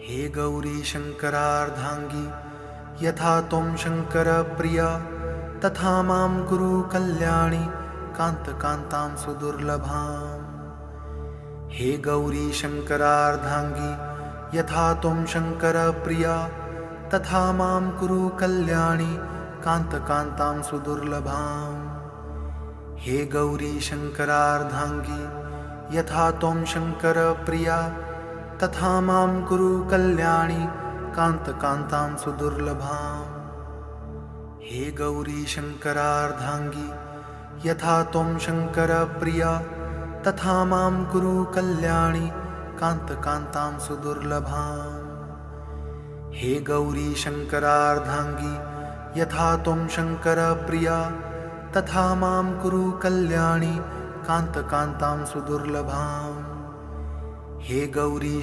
हे गौरी शङ्करार्धाङ्गी यथा त्वं शङ्करप्रिया तथा मां कुरु कल्याणि कान्तकान्तां सुदुर्लभाम्। हे गौरी शङ्करार्धाङ्गी यथा त्वं शङ्करप्रिया तथा मां कुरु कल्याणि कान्तकान्तां सुदुर्लभाम्। हे गौरी शङ्करार्धाङ्गी यथा त्वं शङ्करप्रिया तथा मां कुरु कल्याणि कान्तकान्तां सुदुर्लभाम्। हे गौरी शङ्करार्धाङ्गी यथा त्वं शङ्करप्रिया तथा मां कुरु कल्याणि कान्तकान्तां सुदुर्लभाम्। हे गौरी शङ्करार्धाङ्गी यथा त्वं शङ्करप्रिया तथा मां कुरु कल्याणि कान्तकान्तां सुदुर्लभाम्। हे गौरी